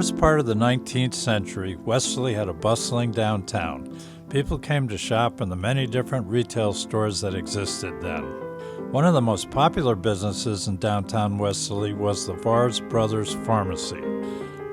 first part of the 19th century, Westerly had a bustling downtown. People came to shop in the many different retail stores that existed then. One of the most popular businesses in downtown Westerly was the Vars Brothers Pharmacy.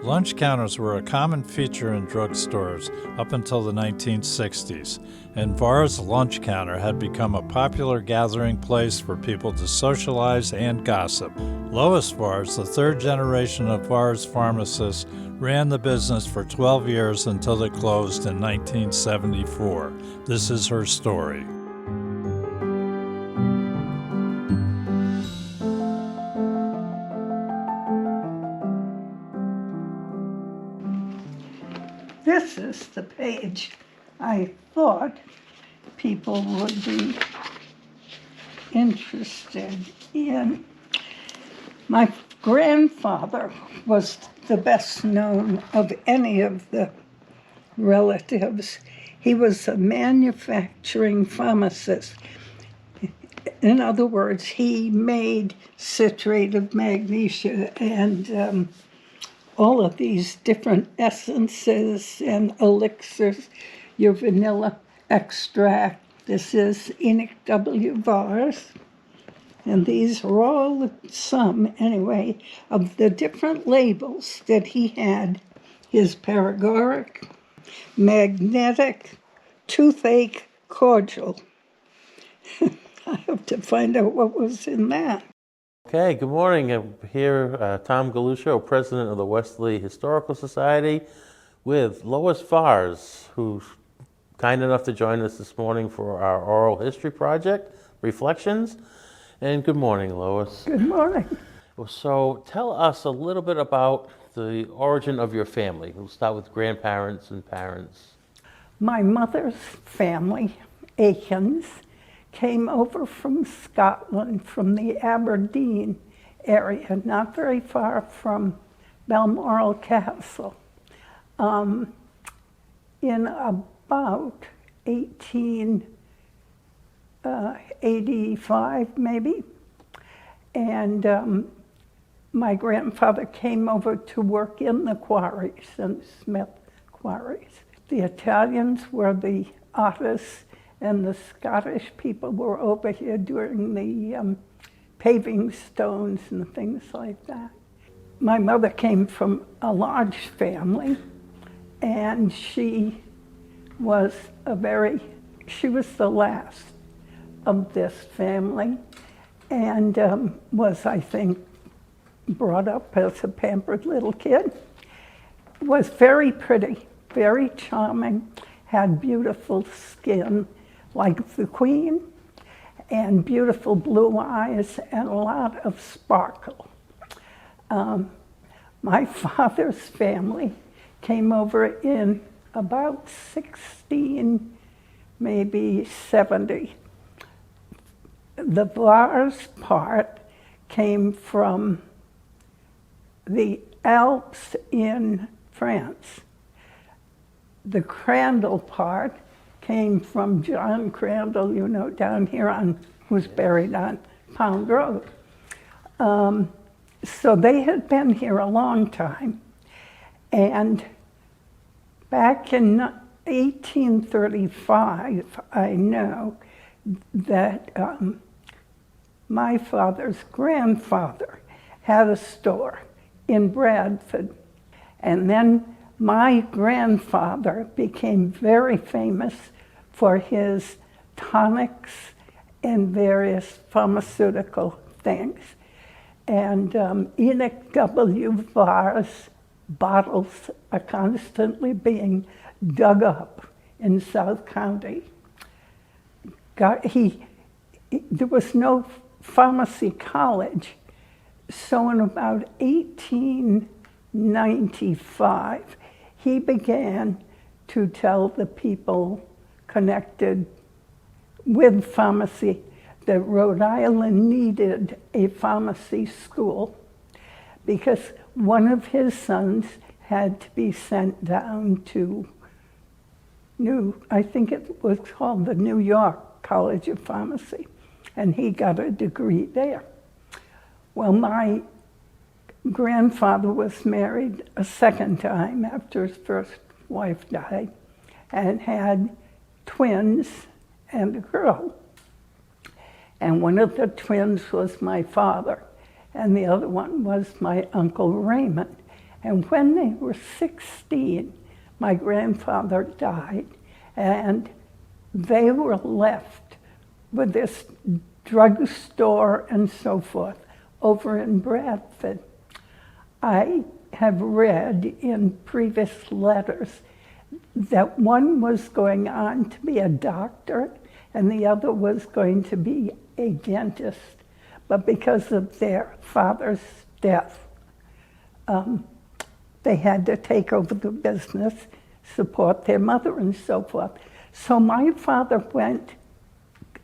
Lunch counters were a common feature in drugstores up until the 1960s, and Vars' lunch counter had become a popular gathering place for people to socialize and gossip. Lois Vars, the third generation of Vars pharmacists, ran the business for 12 years until it closed in 1974. This is her story. This is the page I thought people would be interested in. My grandfather was the best known of any of the relatives. He was a manufacturing pharmacist. In other words, he made citrate of magnesia and all of these different essences and elixirs, your vanilla extract. This is Enoch W. Vars. And these are all some, anyway, of the different labels that he had. His paregoric, magnetic, toothache cordial. I have to find out what was in that. Okay, good morning. I'm here, Tom Galusho, president of the Westerly Historical Society, with Lois Vars, who's kind enough to join us this morning for our oral history project, Reflections. And good morning, Lois. Good morning. So tell us a little bit about the origin of your family. We'll start with grandparents and parents. My mother's family, Aikens, came over from Scotland, from the Aberdeen area, not very far from Balmoral Castle, in about 1885, maybe. And my grandfather came over to work in the quarries, in Smith quarries. The Italians were the artists, and the Scottish people were over here doing the paving stones and things like that. My mother came from a large family, and she was the last of this family, and was, I think, brought up as a pampered little kid. Was very pretty, very charming, had beautiful skin, like the Queen, and beautiful blue eyes and a lot of sparkle. My father's family came over in about 70. The Vars part came from the Alps in France. The Crandall part came from John Crandall, down here who's buried on Pound Road. So they had been here a long time. And back in 1835, I know that my father's grandfather had a store in Bradford. And then my grandfather became very famous for his tonics and various pharmaceutical things. And Enoch W. Vars bottles are constantly being dug up in South County. There was no pharmacy college, so in about 1895, he began to tell the people connected with pharmacy that Rhode Island needed a pharmacy school because one of his sons had to be sent down to I think it was called the New York College of Pharmacy, and he got a degree there. Well, my grandfather was married a second time after his first wife died and had twins and a girl. And one of the twins was my father, and the other one was my Uncle Raymond. And when they were 16, my grandfather died, and they were left with this drugstore and so forth over in Bradford. I have read in previous letters that one was going on to be a doctor and the other was going to be a dentist. But because of their father's death, they had to take over the business, support their mother and so forth. So my father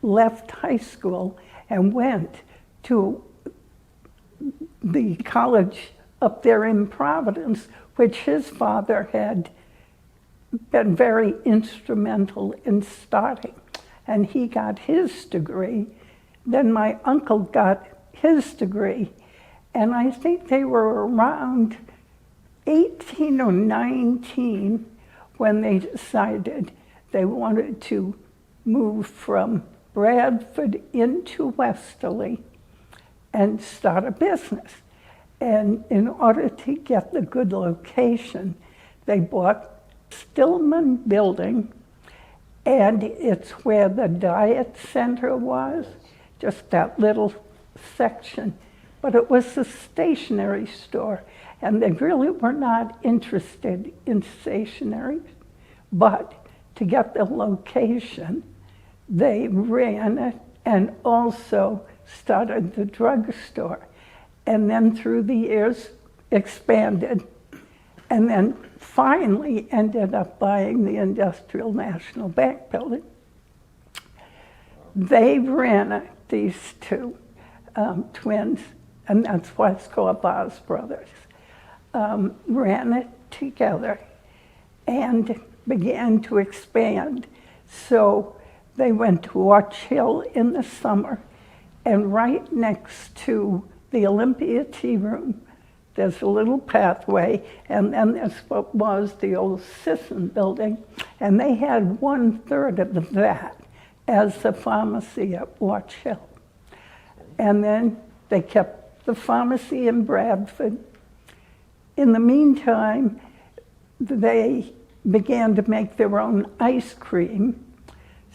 left high school and went to the college up there in Providence, which his father had been very instrumental in starting. And he got his degree. Then my uncle got his degree. And I think they were around 18 or 19 when they decided they wanted to move from Bradford into Westerly and start a business. And in order to get the good location, they bought Stillman Building, and it's where the Diet Center was, just that little section. But it was a stationery store, and they really were not interested in stationery. But to get the location, they ran it and also started the drugstore. And then through the years expanded, and then finally ended up buying the Industrial National Bank building. They ran it, these two twins, and that's why it's called Vars Brothers, ran it together and began to expand. So they went to Watch Hill in the summer, and right next to the Olympia Tea Room, there's a little pathway, and then there's what was the old Sisson building, and they had 1/3 of that as the pharmacy at Watch Hill. And then they kept the pharmacy in Bradford. In the meantime, they began to make their own ice cream.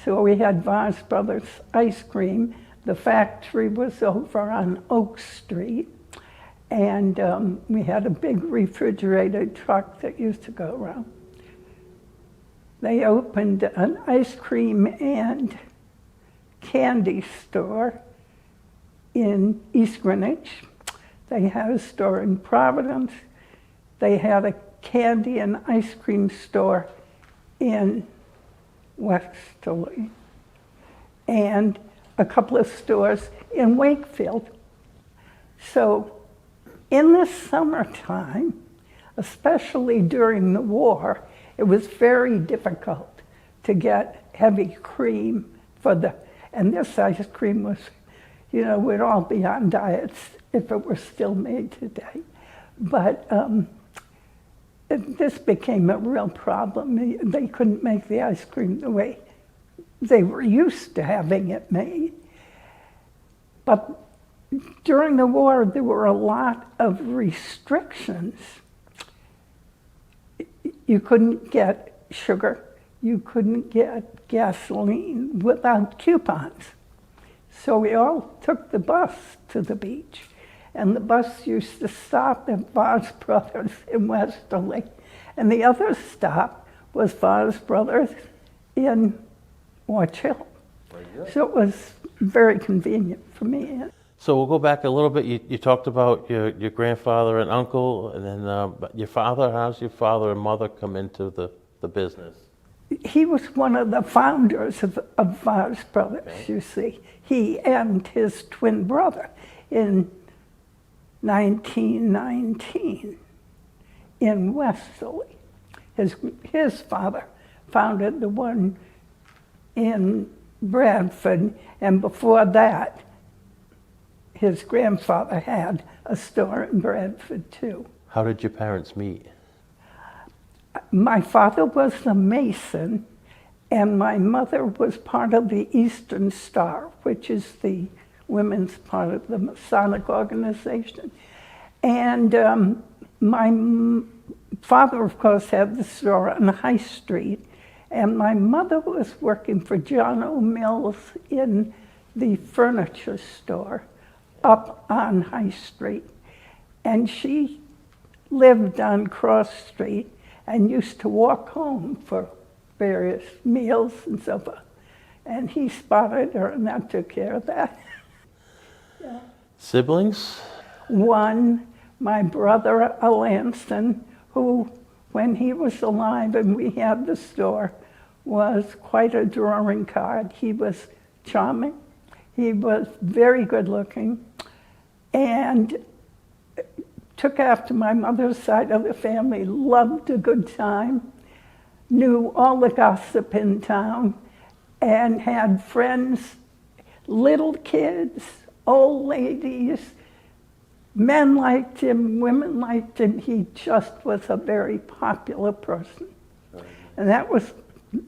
So we had Vars Brothers Ice Cream. The factory was over on Oak Street. And we had a big refrigerated truck that used to go around. They opened an ice cream and candy store in East Greenwich. They had a store in Providence. They had a candy and ice cream store in Westerly, and a couple of stores in Wakefield. So in the summertime, especially during the war, it was very difficult to get heavy cream and this ice cream was, we'd all be on diets if it were still made today. But this became a real problem. They couldn't make the ice cream the way they were used to having it made. But during the war, there were a lot of restrictions. You couldn't get sugar, you couldn't get gasoline without coupons. So we all took the bus to the beach, and the bus used to stop at Vars Brothers in Westerly, and the other stop was Vars Brothers in Watch Hill. So it was very convenient for me. So we'll go back a little bit. You talked about your grandfather and uncle, and then your father. How's your father and mother come into the business? He was one of the founders of Vars Brothers, okay. You see. He and his twin brother in 1919 in Westerly. His father founded the one in Bradford, and before that, his grandfather had a store in Bradford too. How did your parents meet? My father was a Mason, and my mother was part of the Eastern Star, which is the women's part of the Masonic organization. And my father, of course, had the store on High Street, and my mother was working for John O. Mills in the furniture store up on High Street. And she lived on Cross Street and used to walk home for various meals and so forth. And he spotted her, and that took care of that. Yeah. Siblings? One, my brother Alanston, who, when he was alive and we had the store, was quite a drawing card. He was charming. He was very good looking and took after my mother's side of the family, loved a good time, knew all the gossip in town, and had friends, little kids, old ladies. Men liked him, women liked him. He just was a very popular person. And that was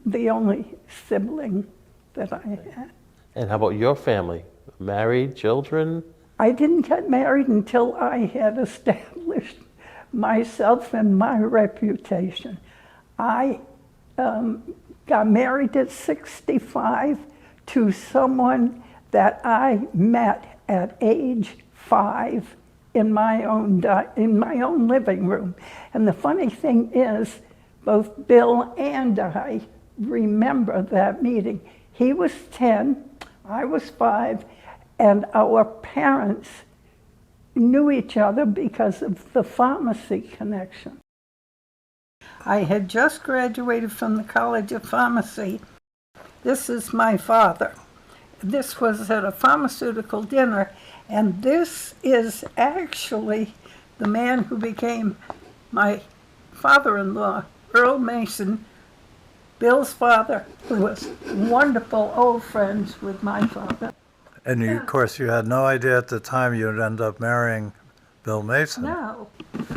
the only sibling that I had. And how about your family? Married, children? I didn't get married until I had established myself and my reputation. I got married at 65 to someone that I met at age 5 in my own living room. And the funny thing is, both Bill and I remember that meeting. He was 10, I was 5, and our parents knew each other because of the pharmacy connection. I had just graduated from the College of Pharmacy. This is my father. This was at a pharmaceutical dinner, and this is actually the man who became my father-in-law, Earl Mason, Bill's father, who was wonderful old friends with my father. And you, of course, you had no idea at the time you'd end up marrying Bill Mason. No.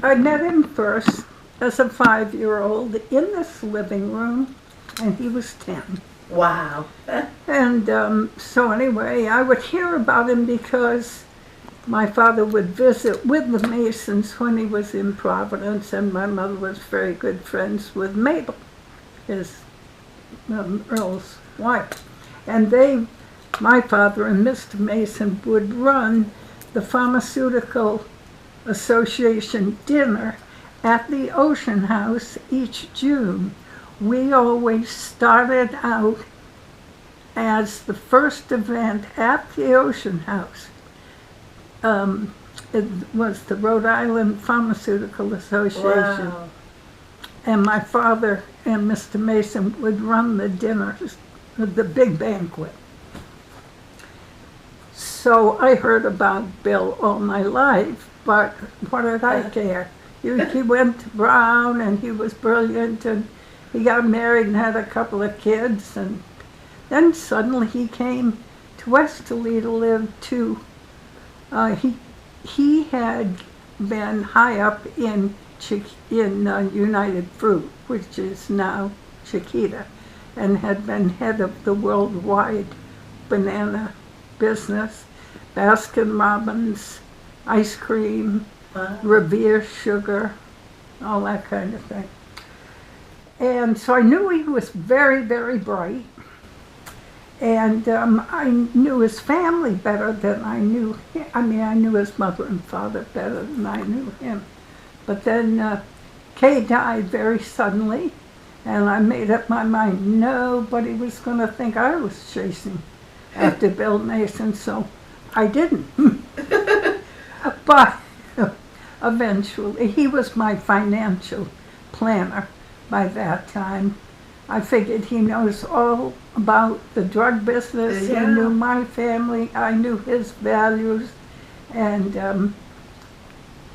I met him first as a 5-year-old in this living room, and he was 10. Wow. And so anyway, I would hear about him because my father would visit with the Masons when he was in Providence, and my mother was very good friends with Mabel, his Earl's wife. And my father and Mr. Mason would run the Pharmaceutical Association dinner at the Ocean House each June. We always started out as the first event at the Ocean House. It was the Rhode Island Pharmaceutical Association. Wow. And my father and Mr. Mason would run the dinners, the big banquet. So I heard about Bill all my life, but what did I care? He went to Brown, and he was brilliant, and he got married and had a couple of kids, and then suddenly he came to Westerly to live too. He had been high up in United Fruit, which is now Chiquita, and had been head of the worldwide banana business, Baskin Robbins, ice cream, Revere sugar, all that kind of thing. And so I knew he was very, very bright. And I knew his family better than I knew him. I mean, I knew his mother and father better than I knew him. But then Kay died very suddenly, and I made up my mind nobody was going to think I was chasing after Bill Mason, so I didn't. But eventually, he was my financial planner by that time. I figured he knows all about the drug business. Yeah. He knew my family. I knew his values. And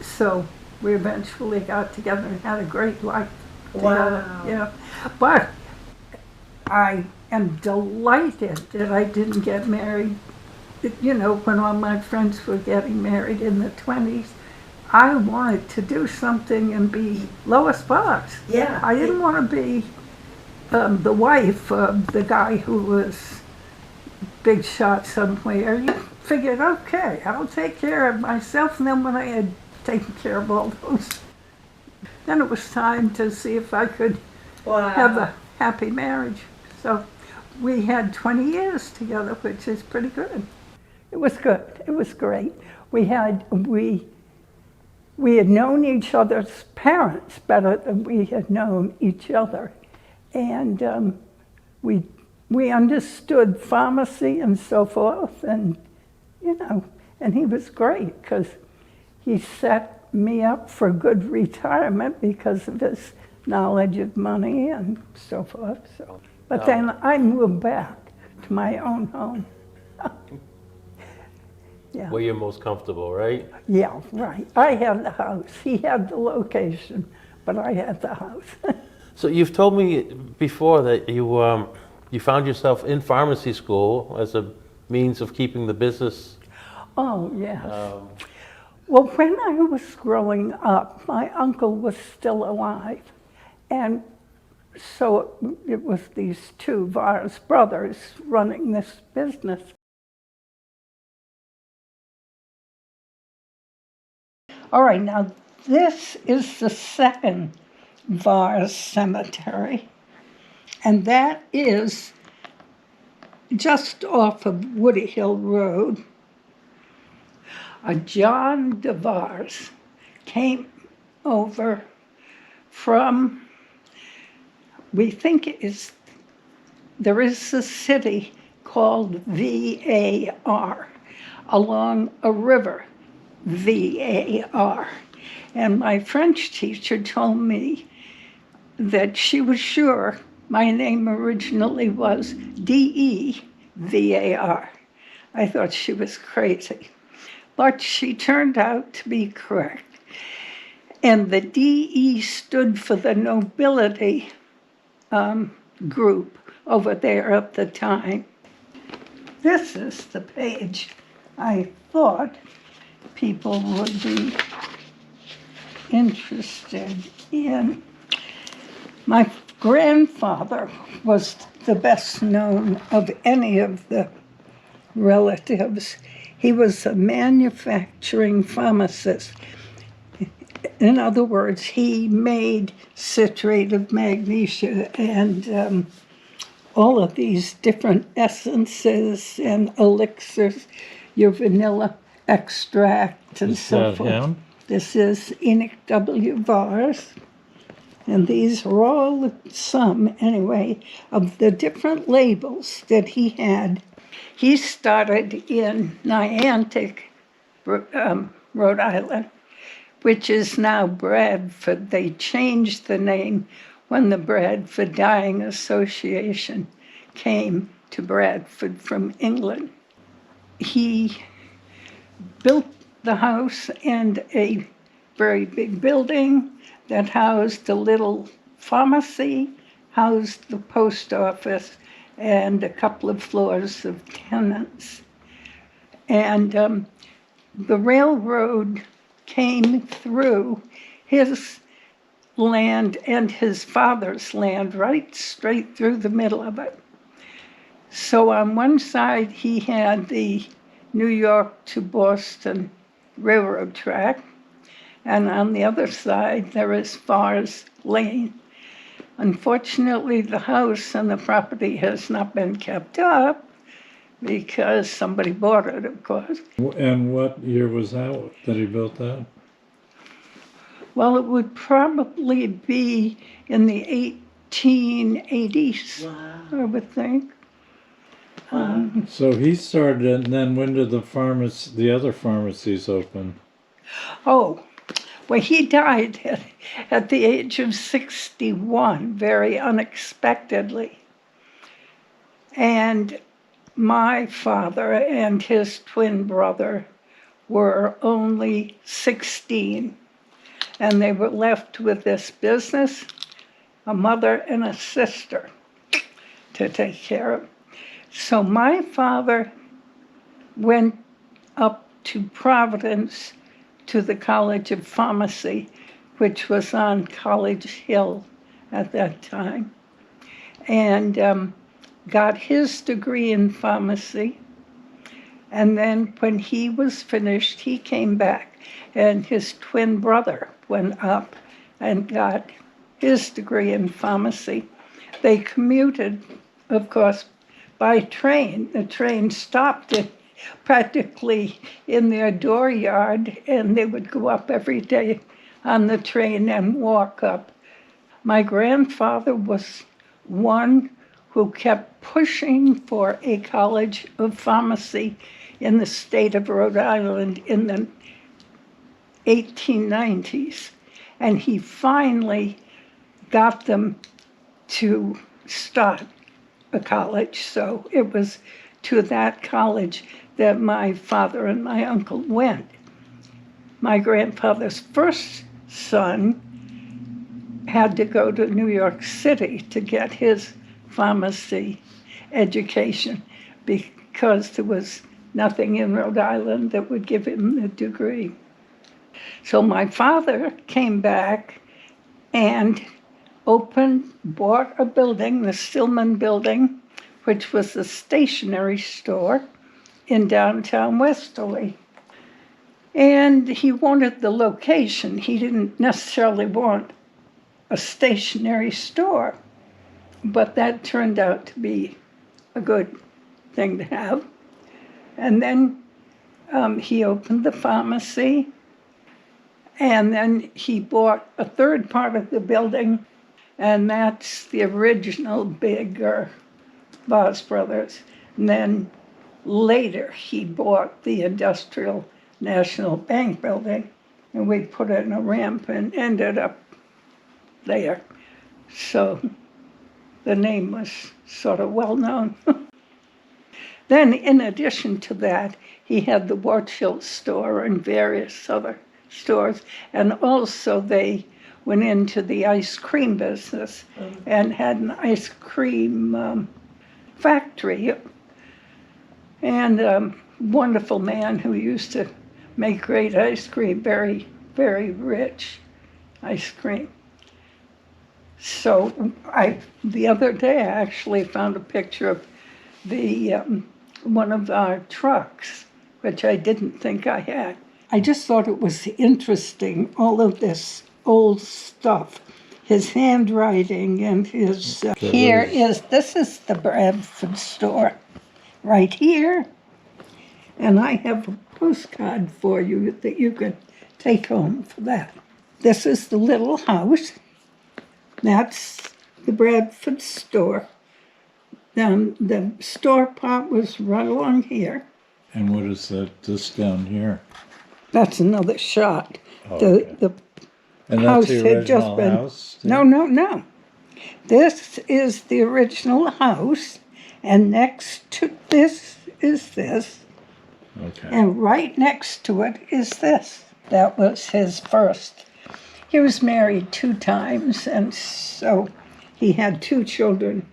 so we eventually got together and had a great life together. Wow. Yeah. But I am delighted that I didn't get married you know, when all my friends were getting married in the 20s, I wanted to do something and be Lois Vars. Yeah. I didn't want to be the wife of the guy who was big shot somewhere. You figured, okay, I'll take care of myself. And then when I had taken care of all those, then it was time to see if I could have a happy marriage. So we had 20 years together, which is pretty good. It was good. It was great. We had known each other's parents better than we had known each other. And we understood pharmacy and so forth, and, you know, and he was great because he set me up for good retirement because of his knowledge of money and so forth. So, but then I moved back to my own home. Yeah. Where you're most comfortable, right? Yeah, right. I had the house. He had the location, but I had the house. So you've told me before that you found yourself in pharmacy school as a means of keeping the business. Oh, yes. Well, when I was growing up, my uncle was still alive. And so it was these two Vars brothers running this business. All right, now this is the second Vars cemetery, and that is just off of Woody Hill Road. John de Vars came over from, we think there is a city called VAR along a river, VAR. And my French teacher told me that she was sure my name originally was DEVAR. I thought she was crazy, but she turned out to be correct. And the DE stood for the nobility group over there at the time. This is the page I thought people would be interested in. My grandfather was the best known of any of the relatives. He was a manufacturing pharmacist. In other words, he made citrate of magnesia and all of these different essences and elixirs, your vanilla extract and so forth. Him? This is Enoch W. Vars. And these are all some, anyway, of the different labels that he had. He started in Niantic, Rhode Island, which is now Bradford. They changed the name when the Bradford Dyeing Association came to Bradford from England. He built the house and a very big building that housed a little pharmacy, housed the post office, and a couple of floors of tenants. And the railroad came through his land and his father's land right straight through the middle of it. So on one side he had the New York to Boston railroad track, and on the other side there is Vars Lane. Unfortunately, the house and the property has not been kept up because somebody bought it, of course. And what year was that he built that? Well, it would probably be in the 1880s, I would think. So he started it, and then when did the other pharmacies open? Oh, well, he died at the age of 61, very unexpectedly. And my father and his twin brother were only 16, and they were left with this business, a mother and a sister to take care of. So my father went up to Providence to the College of Pharmacy, which was on College Hill at that time, and got his degree in pharmacy. And then when he was finished, he came back, and his twin brother went up and got his degree in pharmacy. They commuted, of course, by train. The train stopped practically in their dooryard, and they would go up every day on the train and walk up. My grandfather was one who kept pushing for a college of pharmacy in the state of Rhode Island in the 1890s. And he finally got them to start a college. So it was to that college that my father and my uncle went. My grandfather's first son had to go to New York City to get his pharmacy education because there was nothing in Rhode Island that would give him the degree. So my father came back and bought a building, the Stillman Building, which was a stationery store in downtown Westerly. And he wanted the location. He didn't necessarily want a stationery store, but that turned out to be a good thing to have. And then he opened the pharmacy, and then he bought a third part of the building, and that's the original bigger Vars Brothers. And then later he bought the Industrial National Bank building, and we put in a ramp and ended up there. So the name was sort of well known. Then, in addition to that, he had the Watchhill store and various other stores, and also they went into the ice cream business and had an ice cream factory. And a wonderful man who used to make great ice cream, very, very rich ice cream. So the other day I actually found a picture of the one of our trucks, which I didn't think I had. I just thought it was interesting, all of this old stuff, his handwriting and his... this is the Bradford store right here. And I have a postcard for you that you could take home for that. This is the little house. That's the Bradford store. The store part was right along here. And what is that, this down here? That's another shot. Oh, okay. The And house that's the had just original been... house? too? No. This is the original house, and next to this is this. Okay. And right next to it is this. That was his first. He was married 2 times, and so he had 2 children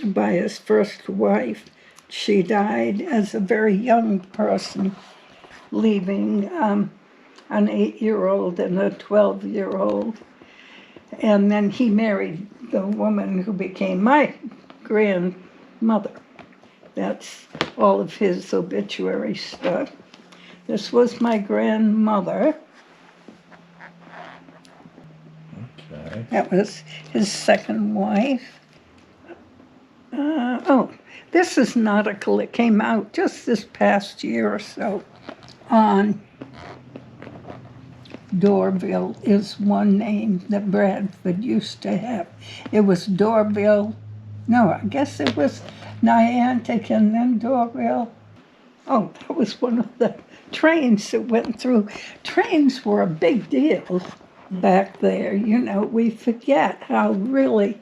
by his first wife. She died as a very young person, leaving an 8-year-old and a 12-year-old. And then he married the woman who became my grandmother. That's all of his obituary stuff. This was my grandmother. Okay. That was his second wife. This is an article that came out just this past year or so on Dorville is one name that Bradford used to have. It was Dorville. No, I guess it was Niantic and then Dorville. Oh, that was one of the trains that went through. Trains were a big deal back there. You know, we forget how really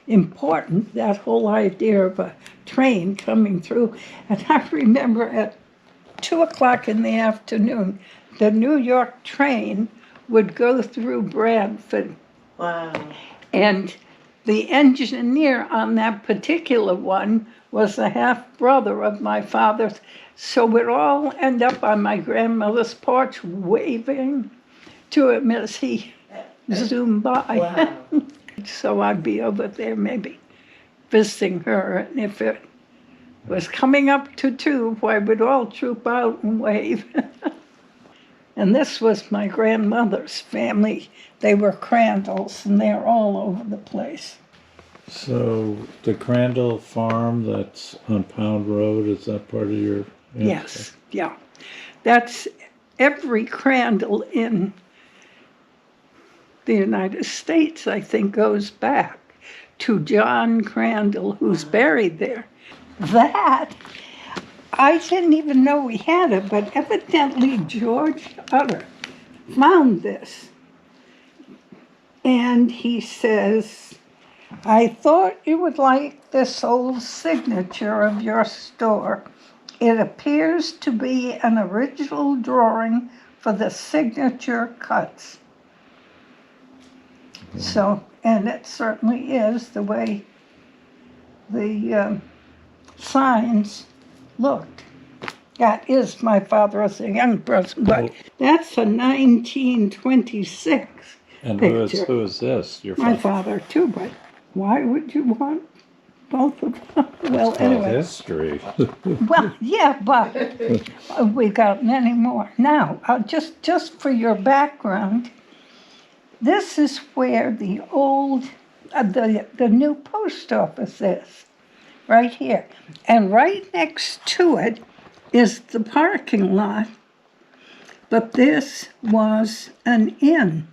important that whole idea of a train coming through. And I remember at 2 o'clock in the afternoon, the New York train would go through Bradford. Wow. And The engineer on that particular one was a half-brother of my father's, so we'd all end up on my grandmother's porch waving to him as he zoomed by. Wow. So I'd be over there maybe visiting her, and if it was coming up to 2, I would all troop out and wave. And this was my grandmother's family. They were Crandalls, and they're all over the place. So the Crandall farm that's on Pound Road, is that part of your... Yes, yeah. That's every Crandall in the United States, I think, goes back to John Crandall, who's buried there. That, I didn't even know we had it, but evidently George Utter found this. And he says, I thought you would like this old signature of your store. It appears to be an original drawing for the signature cuts. So, and it certainly is the way the signs looked. That is my father as a young person, but that's a 1926 And picture. who is this? Your My father? father too, but why would you want both of them? Well, Oh, anyway. history. Well, yeah, but we got many more. Now, just for your background, this is where the old, the new post office is, right here. And right next to it is the parking lot, but this was an inn.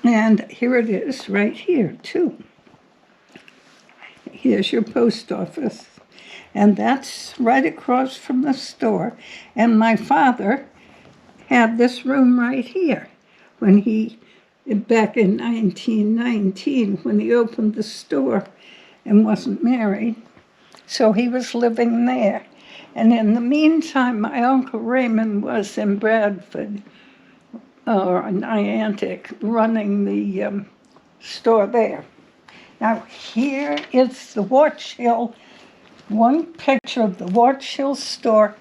And here it is, right here, too. Here's your post office. And that's right across from the store. And my father had this room right here when he, back in 1919, when he opened the store and wasn't married. So he was living there. And in the meantime, my Uncle Raymond was in Bradford, or Niantic, running the store there. Now, here is the Watch Hill, one picture of the Watch Hill store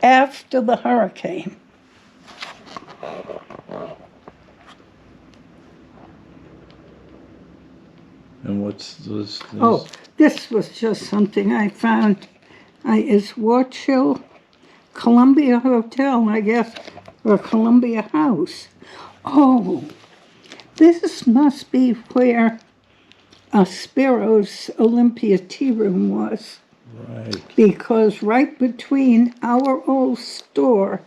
after the hurricane. And what's this? Oh, this was just something I found. Is Watch Hill Columbia Hotel, I guess, or Columbia House. Oh, this must be where Spiro's Olympia Tea Room was. Right. Because right between our old store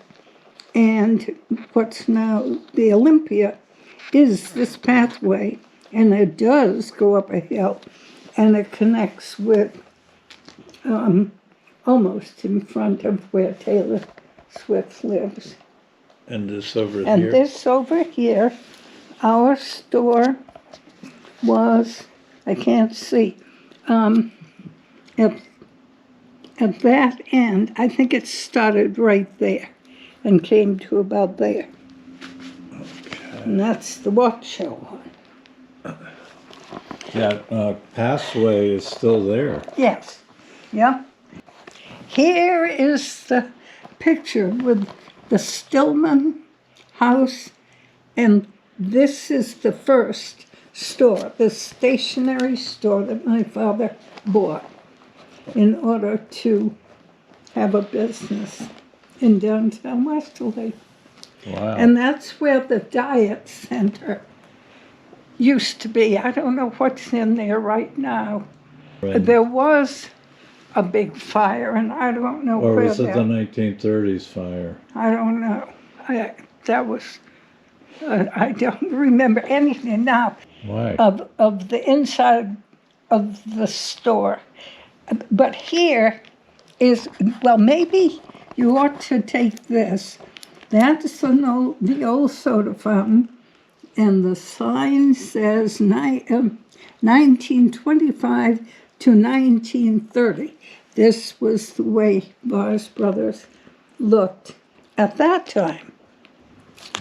and what's now the Olympia is this pathway, and it does go up a hill, and it connects with almost in front of where Taylor Swift lives. And this over And here? this over here, our store was, I can't see, at that end, I think it started right there and came to about there. Okay. And that's the Watch Hill one. That passway is still there. Yes, yeah. Here is the picture with the Stillman house, and this is the first store, the stationery store that my father bought in order to have a business in downtown Westerly. Wow. And that's where the Diet Center used to be. I don't know what's in there right now. Right. There was a big fire, and I don't know Or where was it that... the 1930s fire? I don't know. That was... I don't remember anything now Why? of the inside of the store. But here is, well, maybe you ought to take this. That's the old soda fountain, and the sign says 1925 to 1930. This was the way Vars Brothers looked at that time.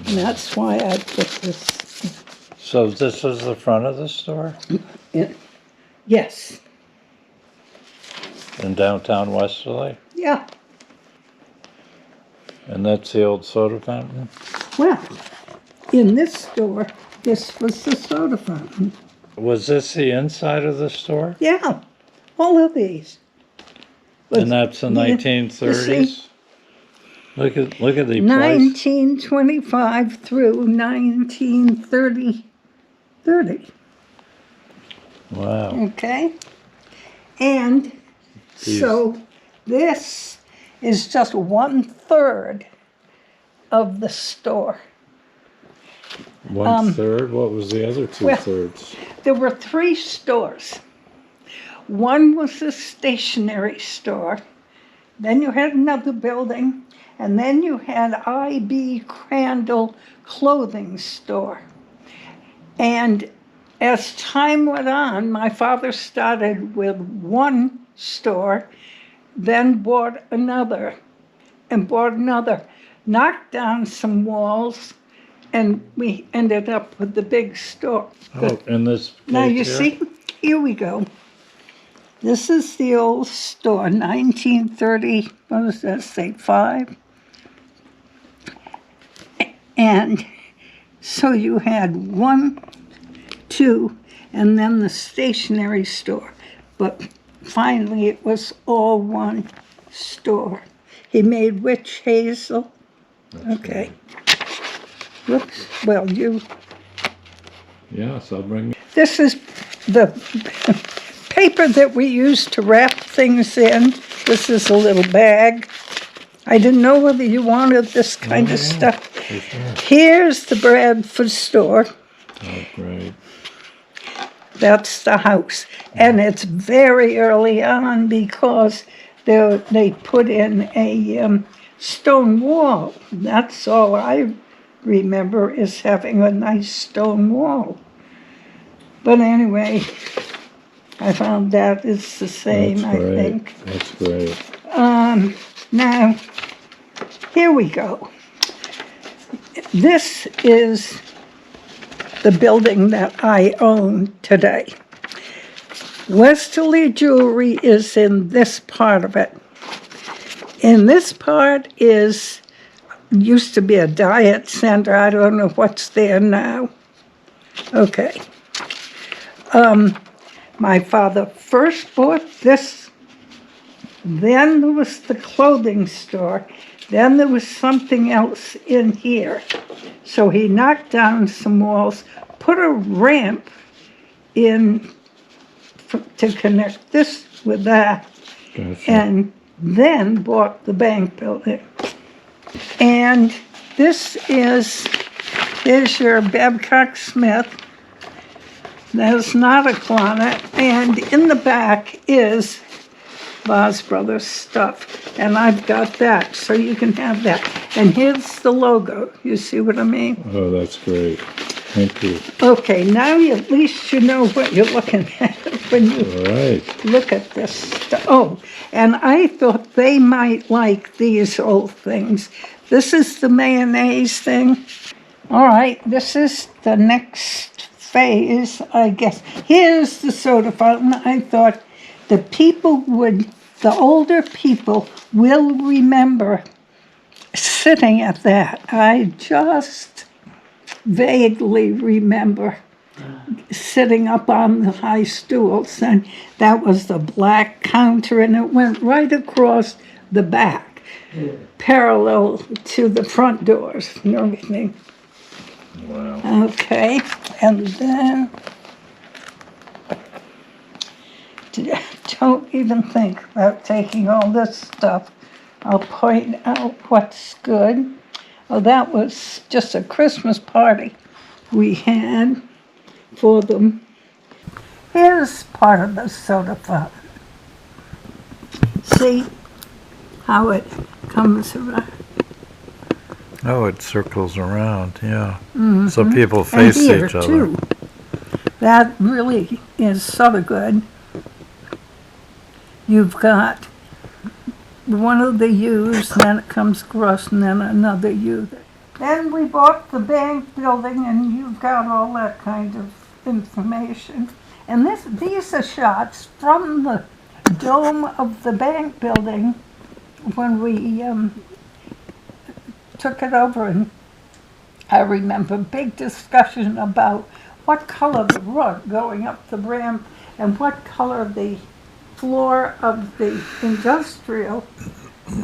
And that's why I put this. So this was the front of the store Yes, in downtown Westerly? yeah. And that's the old soda fountain? Well, in this store, this was the soda fountain. Was this the inside of the store? Yeah, all of these. And that's the You 1930s? see, Look at the price. 1925 through 1930. 30, Wow. okay? And so this is just 1/3 of the store. 1/3? What was the other 2/3? There were 3 stores. One was a stationery store. Then you had another building. And then you had I.B. Crandall clothing store. And as time went on, my father started with one store, then bought another, and bought another, knocked down some walls, and we ended up with the big store. Oh, and this Now page you here? see, here we go. This is the old store, 1930, what does that say, 5? And so you had 1, 2, and then the stationery store. But finally it was all one store. He made witch hazel. Okay. Whoops, well, Yes, I'll bring. this is the paper that we use to wrap things in. This is a little bag. I didn't know whether you wanted this kind of stuff. For sure. Here's the Bradford store. Oh, great. That's the house. And it's very early on because they put in a stone wall. That's all I remember is having a nice stone wall. But anyway, I found that is the same, That's I great. think. That's great. Now, here we go. This is the building that I own today. Westerly Jewelry is in this part of it. In this part used to be a diet center. I don't know what's there now. Okay. My father first bought this. Then there was the clothing store. Then there was something else in here. So he knocked down some walls, put a ramp in to connect this with that, Gotcha. and then bought the bank building. And here's your Babcock Smith. There's not a closet, and in the back is Vars Brothers stuff, and I've got that, so you can have that. And here's the logo. You see what I mean? Oh, that's great. Thank you. Okay, now at least you know what you're looking at when you All right. look at this stuff. Oh, and I thought they might like these old things. This is the mayonnaise thing. All right, this is the next phase, I guess. Here's the soda fountain. I thought the older people will remember sitting at that. I just vaguely remember sitting up on the high stools, and that was the black counter, and it went right across the back, parallel to the front doors and everything. Wow. Okay, and then don't even think about taking all this stuff. I'll point out what's good. Oh, that was just a Christmas party we had for them. Here's part of the soda fountain. See how it comes around? Oh, it circles around, yeah. So people And face here, each other. too. That really is sort of good. You've got one of the U's, then it comes across, and then another U that Then we bought the bank building, and you've got all that kind of information. And these are shots from the dome of the bank building when we took it over. And I remember big discussion about what color the rug going up the ramp and what color the floor of the industrial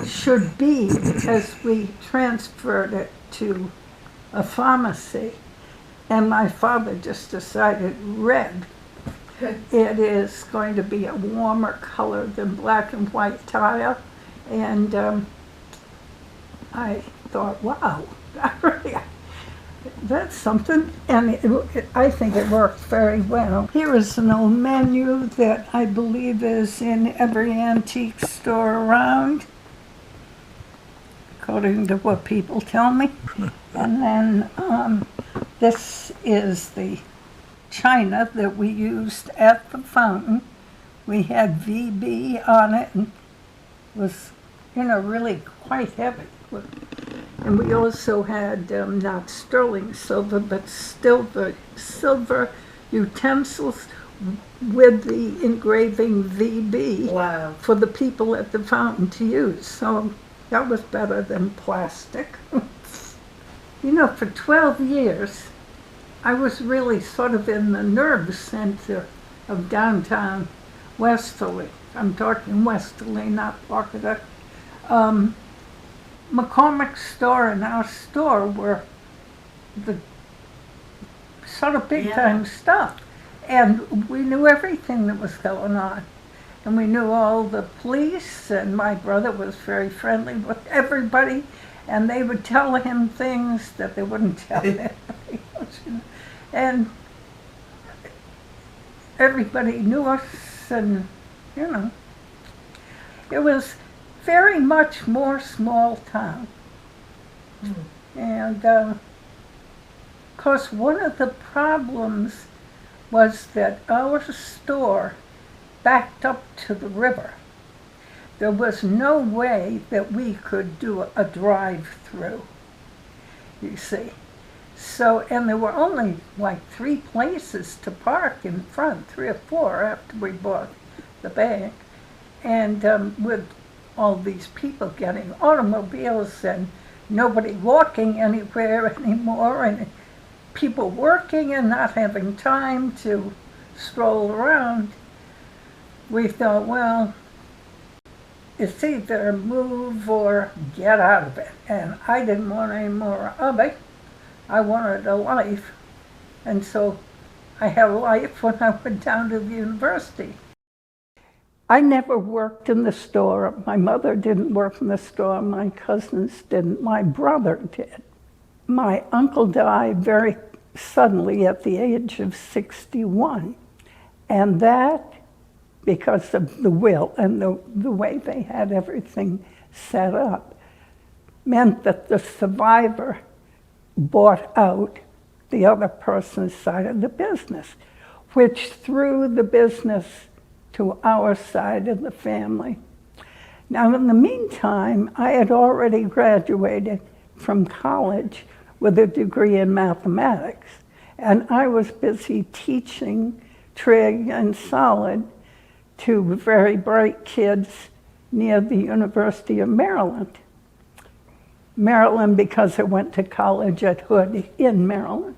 should be as we transferred it to a pharmacy. And my father just decided red. It is going to be a warmer color than black and white tile. And I thought, wow, that's something. And I think it worked very well. Here is an old menu that I believe is in every antique store around, according to what people tell me. And then this is the china that we used at the fountain. We had VB on it, and it was, really quite heavy. And we also had not sterling silver, but silver utensils with the engraving VB. Wow. For the people at the fountain to use. So that was better than plastic. For 12 years, I was really sort of in the nerve center of downtown Westerly. I'm talking Westerly, not Pocketuck. McCormack's store and our store were the sort of big time stuff. And we knew everything that was going on. And we knew all the police, and my brother was very friendly with everybody, and they would tell him things that they wouldn't tell anybody else. And everybody knew us, and it was very much more small town. And of course, one of the problems was that our store backed up to the river. There was no way that we could do a drive-through, you see. So, and there were only like 3 places to park in front, 3 or 4 after we bought the bank. And with all these people getting automobiles and nobody walking anywhere anymore, and people working and not having time to stroll around, we thought, well, it's either move or get out of it. And I didn't want any more of it. I wanted a life. And so I had a life when I went down to the university. I never worked in the store. My mother didn't work in the store. My cousins didn't. My brother did. My uncle died very suddenly at the age of 61. And that, because of the will and the way they had everything set up, meant that the survivor bought out the other person's side of the business, which threw the business to our side of the family. Now, in the meantime, I had already graduated from college with a degree in mathematics, and I was busy teaching trig and solid to very bright kids near the University of Maryland. Maryland, because I went to college at Hood in Maryland.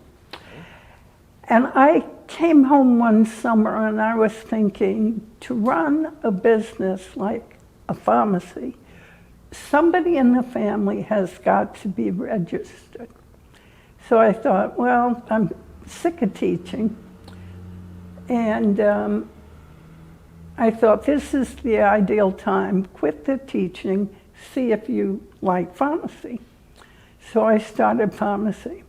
And I came home one summer and I was thinking, to run a business like a pharmacy, somebody in the family has got to be registered. So I thought, well, I'm sick of teaching. And I thought, this is the ideal time. Quit the teaching, see if you like pharmacy. So I started pharmacy.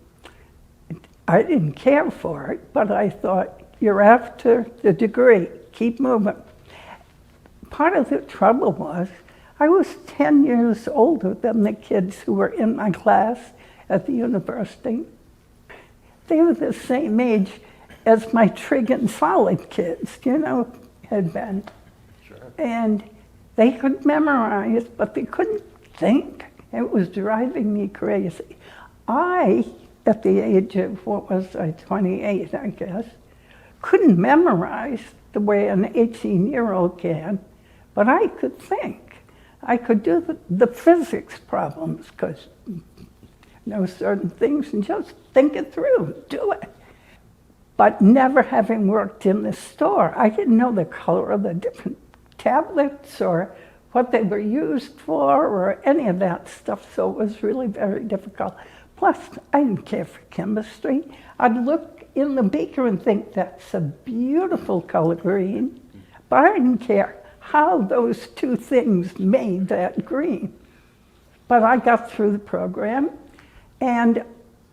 I didn't care for it, but I thought, you're after the degree, keep moving. Part of the trouble was, I was 10 years older than the kids who were in my class at the university. They were the same age as my trig and solid kids, had been. Sure. And they could memorize, but they couldn't think. It was driving me crazy. I, at the age of, 28, I guess, couldn't memorize the way an 18-year-old can, but I could think. I could do the physics problems, because know certain things and just think it through, do it. But never having worked in the store, I didn't know the color of the different tablets or what they were used for or any of that stuff, so it was really very difficult. Plus, I didn't care for chemistry. I'd look in the beaker and think, that's a beautiful color green, but I didn't care how those two things made that green. But I got through the program, and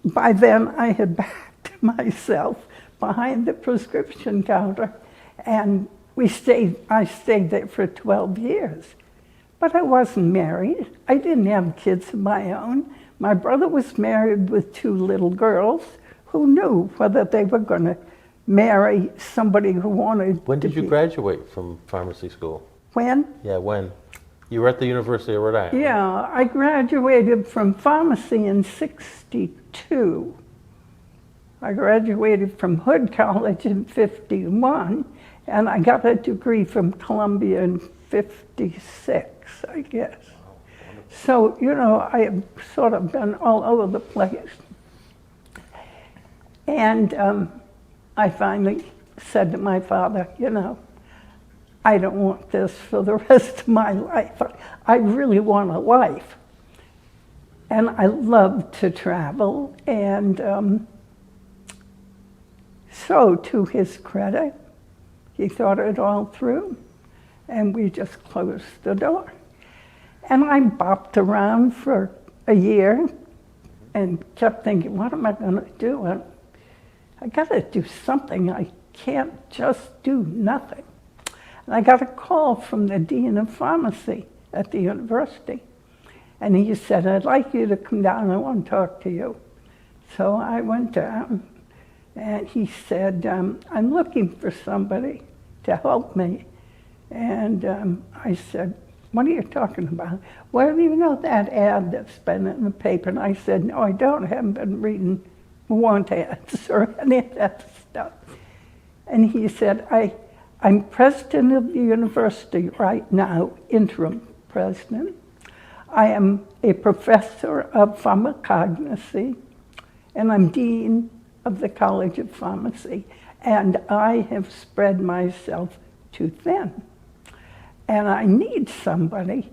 by then I had backed myself behind the prescription counter, and I stayed there for 12 years. But I wasn't married. I didn't have kids of my own. My brother was married with 2 little girls who knew whether they were going to marry somebody who wanted When did you graduate from pharmacy school? When? Yeah, when? You were at the University of Rhode Island. Yeah, I graduated from pharmacy in '62. I graduated from Hood College in '51, and I got a degree from Columbia in '56, I guess. So, I have sort of been all over the place. And I finally said to my father, I don't want this for the rest of my life. I really want a life. And I love to travel. And so, to his credit, he thought it all through, and we just closed the door. And I bopped around for a year and kept thinking, what am I going to do? I got to do something. I can't just do nothing. And I got a call from the dean of pharmacy at the university. And he said, I'd like you to come down. I want to talk to you. So I went down, and he said, I'm looking for somebody to help me. And I said, what are you talking about? Well, you know that ad that's been in the paper? And I said, no, I don't. I haven't been reading want ads or any of that stuff. And he said, I'm president of the university right now, interim president. I am a professor of pharmacognosy, and I'm dean of the College of Pharmacy, and I have spread myself too thin. And I need somebody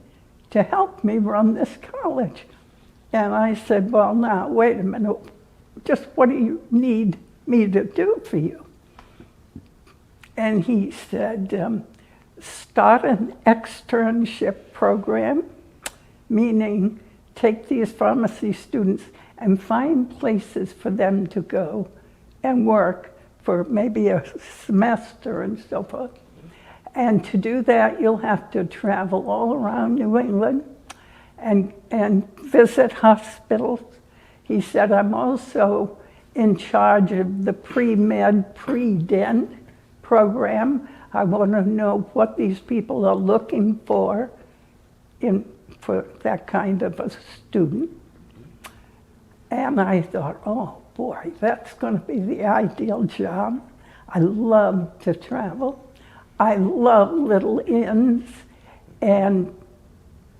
to help me run this college. And I said, well, now, wait a minute. Just what do you need me to do for you? And he said, start an externship program, meaning take these pharmacy students and find places for them to go and work for maybe a semester and so forth. And to do that, you'll have to travel all around New England and visit hospitals. He said, I'm also in charge of the pre-med, pre-dent program. I want to know what these people are looking for that kind of a student. And I thought, oh boy, that's going to be the ideal job. I love to travel. I love little inns. And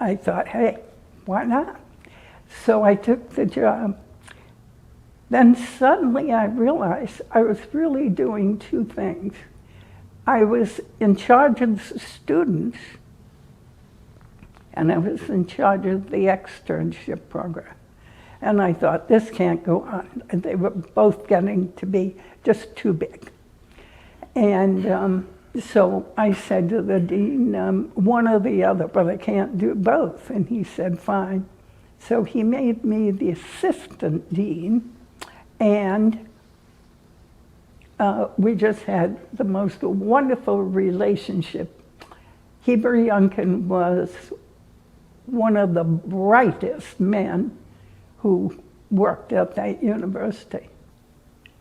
I thought, hey, why not? So I took the job. Then suddenly I realized I was really doing 2 things. I was in charge of the students, and I was in charge of the externship program. And I thought, this can't go on. And they were both getting to be just too big. And so I said to the dean, one or the other, but I can't do both. And he said, fine. So he made me the assistant dean, and we just had the most wonderful relationship. Heber Youngkin was one of the brightest men who worked at that university.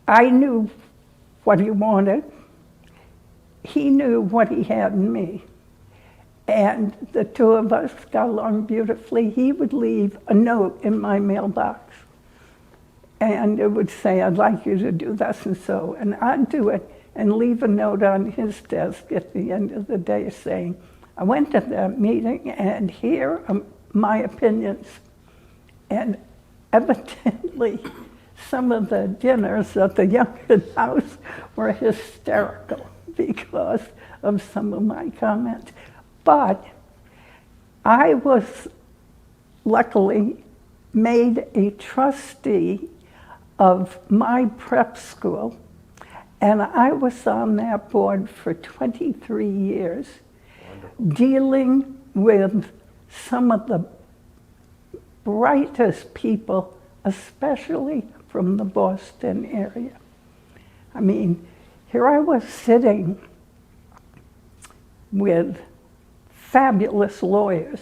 I knew what he wanted. He knew what he had in me. And the 2 of us got along beautifully. He would leave a note in my mailbox. and it would say, I'd like you to do this and so, and I'd do it and leave a note on his desk at the end of the day saying, I went to that meeting and here are my opinions. And evidently, some of the dinners at the Youngkin house were hysterical because of some of my comments. But I was luckily made a trustee of my prep school, and I was on that board for 23 years, dealing with some of the brightest people, especially from the Boston area. I mean, here I was sitting with fabulous lawyers,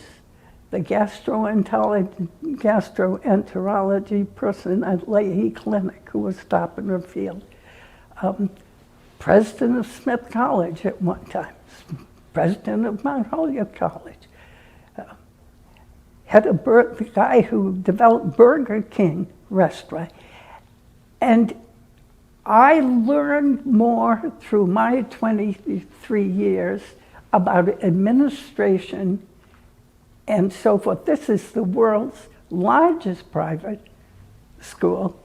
the gastroenterology person at Leahy Clinic who was top in her field, president of Smith College at one time, president of Mount Holyoke College, the guy who developed Burger King restaurant. And I learned more through my 23 years about administration and so forth. This is the world's largest private school,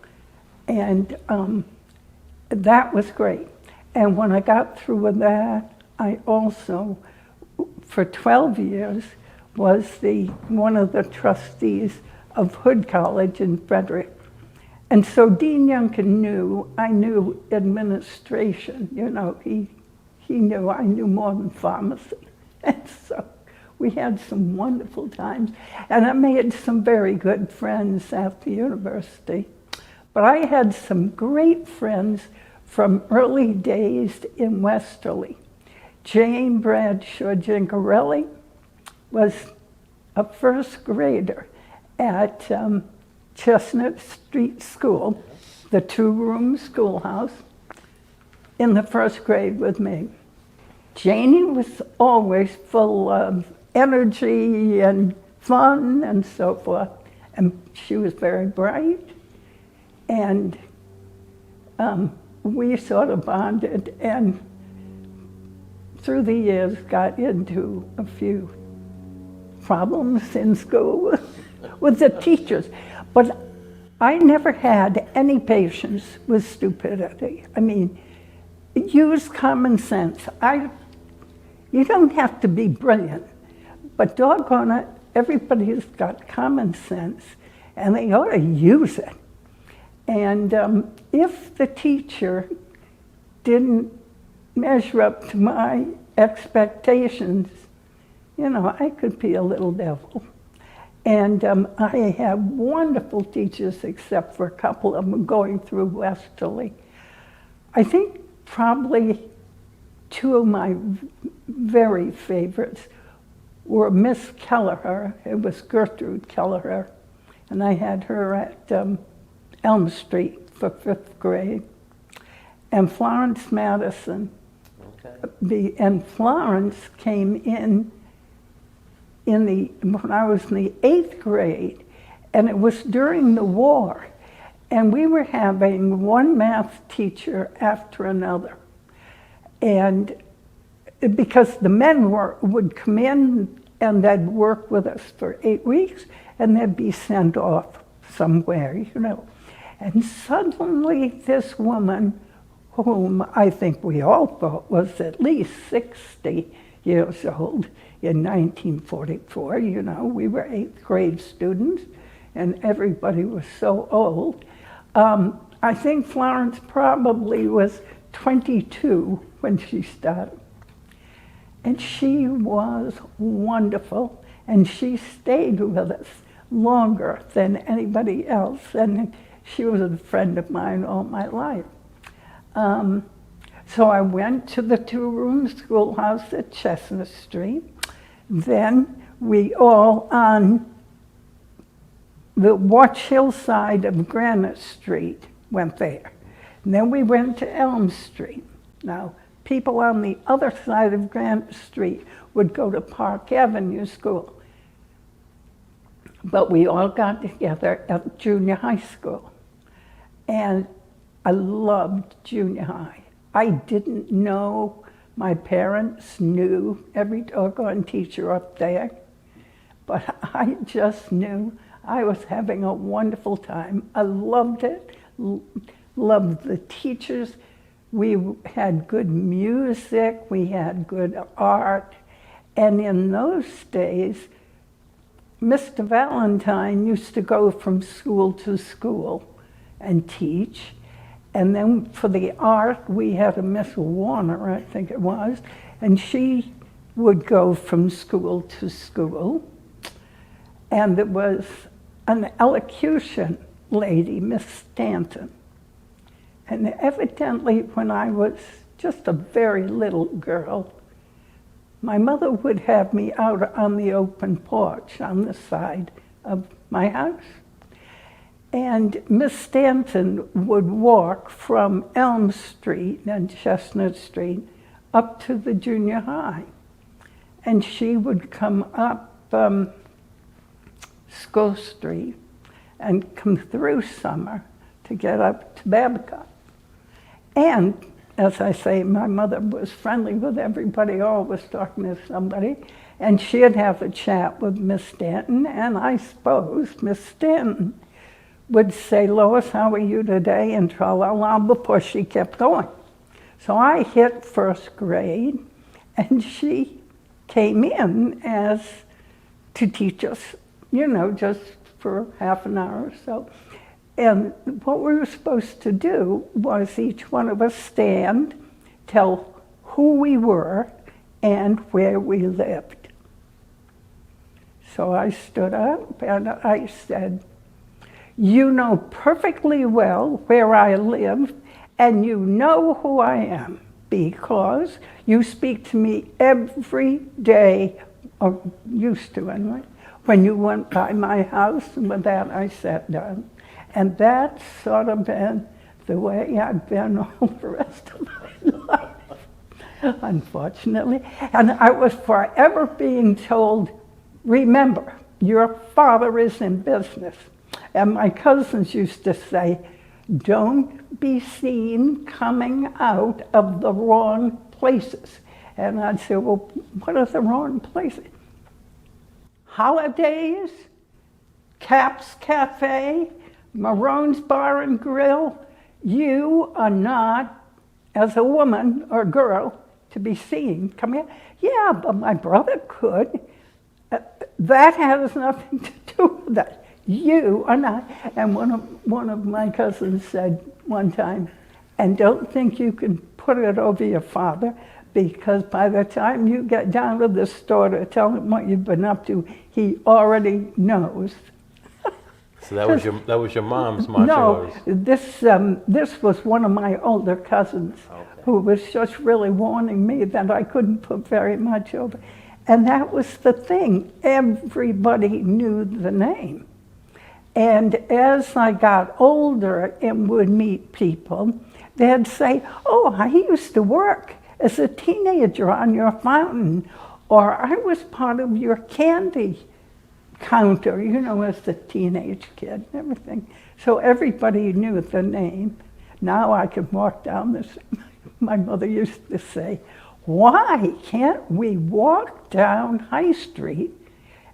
and that was great. And when I got through with that, I also, for 12 years, was one of the trustees of Hood College in Frederick. And so Dean Youngkin knew I knew administration. You know, he knew I knew more than pharmacy. And so we had some wonderful times. And I made some very good friends at the university. But I had some great friends from early days in Westerly. Jane Bradshaw Gingarelli was a first grader at Chestnut Street School, the two-room schoolhouse, in the first grade with me. Janie was always full of energy and fun and so forth, and she was very bright, and we sort of bonded, and through the years got into a few problems in school with the teachers. But I never had any patience with stupidity. I mean, use common sense. You don't have to be brilliant, but doggone it, everybody's got common sense, and they ought to use it. And if the teacher didn't measure up to my expectations, you know, I could be a little devil. And I have wonderful teachers, except for a couple of them going through Westerly. I think probably two of my very favorites were Miss Kelleher. It was Gertrude Kelleher, and I had her at Elm Street for 5th grade. And Florence Madison. Okay. And Florence came in when I was in the 8th grade, and it was during the war, and we were having one math teacher after another. And because the men would come in and they'd work with us for 8 weeks, and they'd be sent off somewhere, you know. And suddenly this woman, whom I think we all thought was at least 60 years old in 1944, you know, we were 8th grade students, and everybody was so old. I think Florence probably was 22 when she started. And she was wonderful, and she stayed with us longer than anybody else, and she was a friend of mine all my life. So I went to the two-room schoolhouse at Chestnut Street. Then we all on the Watch Hill side of Granite Street went there. And then we went to Elm Street. Now, people on the other side of Granite Street would go to Park Avenue School. But we all got together at junior high school. And I loved junior high. I didn't know my parents knew every doggone teacher up there, but I just knew I was having a wonderful time. I loved it, loved the teachers. We had good music, we had good art, and in those days, Mr. Valentine used to go from school to school and teach. And then for the art, we had a Miss Warner, I think it was, and she would go from school to school. And there was an elocution lady, Miss Stanton. And evidently, when I was just a very little girl, my mother would have me out on the open porch on the side of my house. And Miss Stanton would walk from Elm Street and Chestnut Street up to the junior high. And she would come up School Street and come through Summer to get up to Babcock. And as I say, my mother was friendly with everybody, always talking to somebody, and she'd have a chat with Miss Stanton, and I suppose Miss Stanton would say, "Lois, how are you today?" and tra-la-la before she kept going. So I hit first grade, and she came in as to teach us, just for half an hour or so. And what we were supposed to do was each one of us stand, tell who we were and where we lived. So I stood up and I said, "You know perfectly well where I live, and you know who I am, because you speak to me every day," or used to anyway, "when you went by my house." And with that, I sat down. And that's sort of been the way I've been all the rest of my life, unfortunately. And I was forever being told, "Remember, your father is in business." And my cousins used to say, "Don't be seen coming out of the wrong places." And I'd say, "Well, what are the wrong places?" Holidays, Cap's Cafe, Marone's Bar and Grill. You are not, as a woman or girl, to be seen. Come here. "Yeah, but my brother could." That has nothing to do with that. You are not. And one of my cousins said one time, "And don't think you can put it over your father, because by the time you get down to the store to tell him what you've been up to, he already knows." So that was your mom's marching orders? No, this was one of my older cousins, who was just really warning me that I couldn't put very much over. And that was the thing. Everybody knew the name. And as I got older and would meet people, they'd say, "Oh, I used to work as a teenager on your fountain," or "I was part of your candy counter," as a teenage kid and everything. So everybody knew the name. Now I can walk down this. My mother used to say, "Why can't we walk down High Street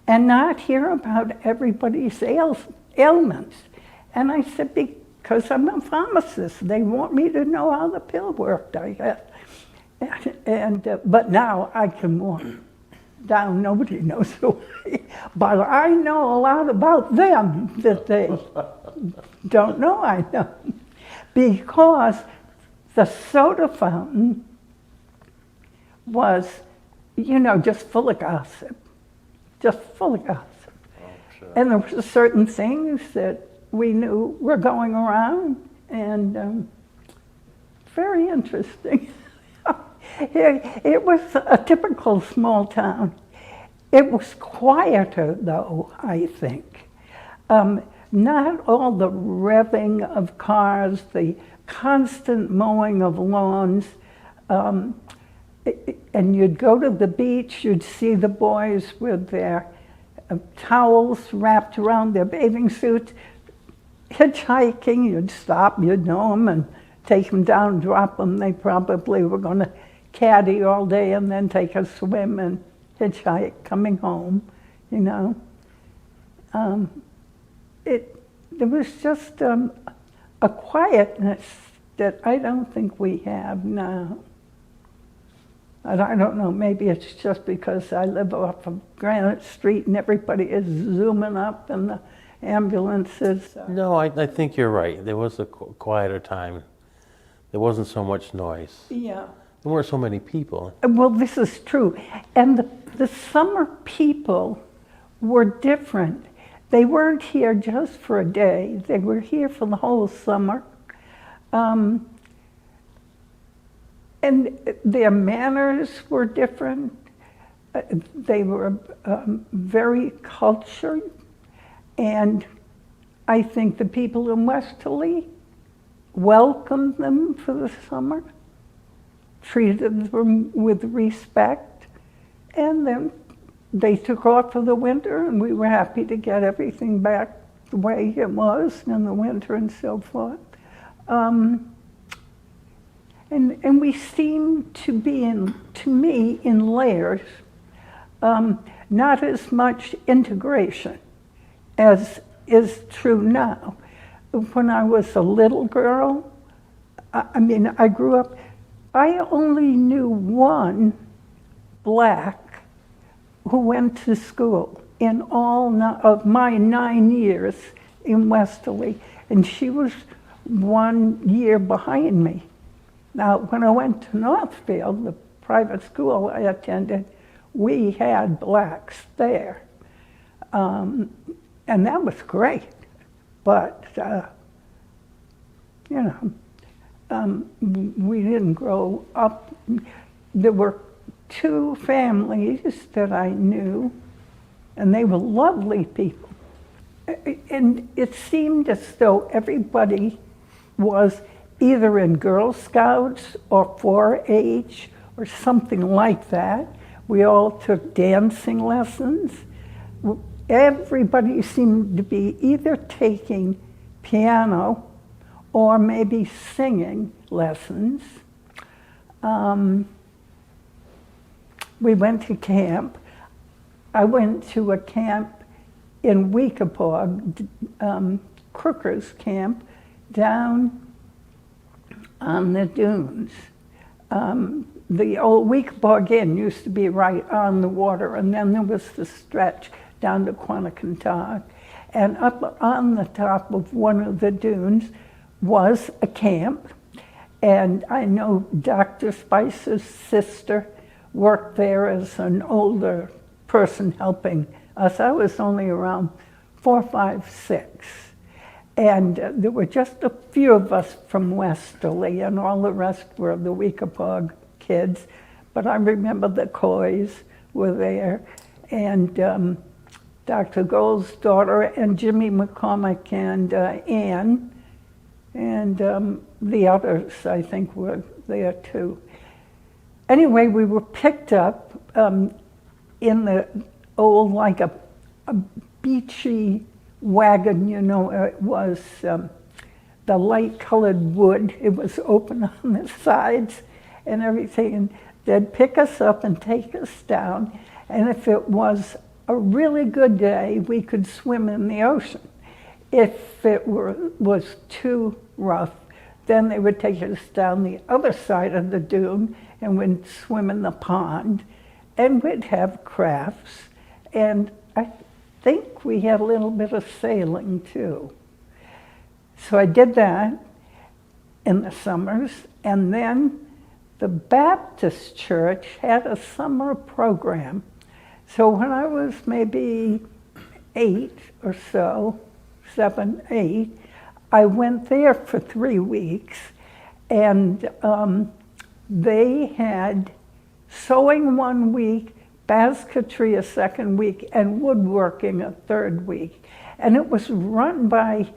and not hear about everybody's ailments?" And I said, "Because I'm a pharmacist. They want me to know how the pill worked, I guess." But now I can walk down. Nobody knows who I am. But I know a lot about them that they don't know I know. Because the soda fountain was, just full of gossip. Just full of gossip. Oh, sure. And there were certain things that we knew were going around, and very interesting. It was a typical small town. It was quieter, though, I think. Not all the revving of cars, the constant mowing of lawns. And you'd go to the beach, you'd see the boys with their towels wrapped around their bathing suits. hitchhiking, you'd stop, you'd know them, and take them down, drop them. They probably were going to caddy all day and then take a swim and hitchhike coming home, you know. There was just a quietness that I don't think we have now. And I don't know, maybe it's just because I live off of Granite Street and everybody is zooming up and the ambulances. No, I think you're right. There was a quieter time. There wasn't so much noise. Yeah. There weren't so many people. Well, this is true. And the summer people were different. They weren't here just for a day. They were here for the whole summer. And their manners were different. They were very cultured. And I think the people in Westerly welcomed them for the summer, treated them with respect, and then they took off for the winter, and we were happy to get everything back the way it was in the winter and so forth. And we seem to be, to me, in layers, not as much integration as is true now. When I was a little girl, I grew up, I only knew one black who went to school in all of my 9 years in Westerly, and she was 1 year behind me. Now, when I went to Northfield, the private school I attended, we had blacks there. And that was great. But, we didn't grow up. There were 2 families that I knew, and they were lovely people. And it seemed as though everybody was either in Girl Scouts or 4-H or something like that. We all took dancing lessons. Everybody seemed to be either taking piano or maybe singing lessons. We went to camp. I went to a camp in Weekapaug, Crooker's camp, down on the dunes. The old Weekapaug Inn used to be right on the water, and then there was the stretch down to Quannakentuck. And up on the top of one of the dunes was a camp. And I know Dr. Spicer's sister worked there as an older person helping us. I was only around 4, 5, 6. And there were just a few of us from Westerly, and all the rest were the Weekapaug kids. But I remember the Coys were there, and Dr. Gold's daughter, and Jimmy McCormack, and Ann, and the others, I think, were there too. Anyway, we were picked up in the old, like a beachy wagon, you know. It was the light-colored wood. It was open on the sides and everything. And they'd pick us up and take us down. And if it was a really good day, we could swim in the ocean. If it was too rough, then they would take us down the other side of the dune and we'd swim in the pond. And we'd have crafts. And I think we had a little bit of sailing too. So I did that in the summers. And then the Baptist church had a summer program. So when I was maybe 8 or so, 7, 8, I went there for 3 weeks, and they had sewing 1 week, basketry a 2nd week, and woodworking a 3rd week. And it was run by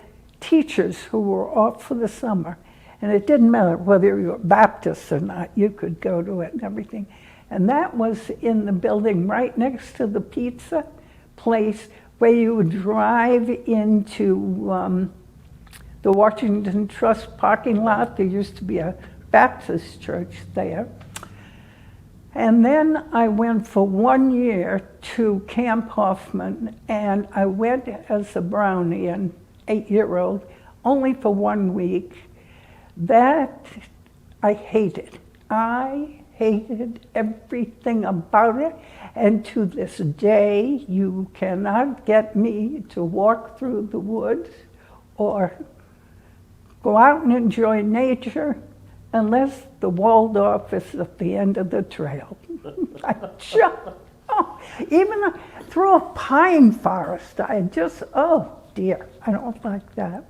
teachers who were off for the summer. And it didn't matter whether you were Baptist or not, you could go to it and everything. And that was in the building right next to the pizza place where you would drive into the Washington Trust parking lot. There used to be a Baptist church there. And then I went for 1 year to Camp Hoffman, and I went as a brownie, an 8-year-old, only for 1 week. That I hated. I hated everything about it, and to this day, you cannot get me to walk through the woods or go out and enjoy nature unless the Waldorf is at the end of the trail. I just, even through a pine forest, oh dear, I don't like that.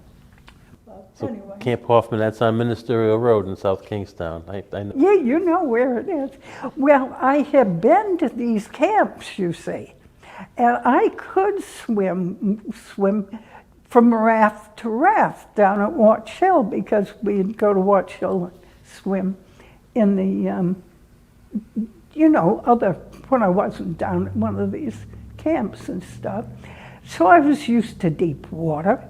But So anyway. Camp Hoffman, that's on Ministerial Road in South Kingstown. I know. Yeah, you know where it is. Well, I have been to these camps, you see, and I could swim from raft to raft down at Watch Hill, because we'd go to Watch Hill and swim in the, when I wasn't down at one of these camps and stuff. So I was used to deep water.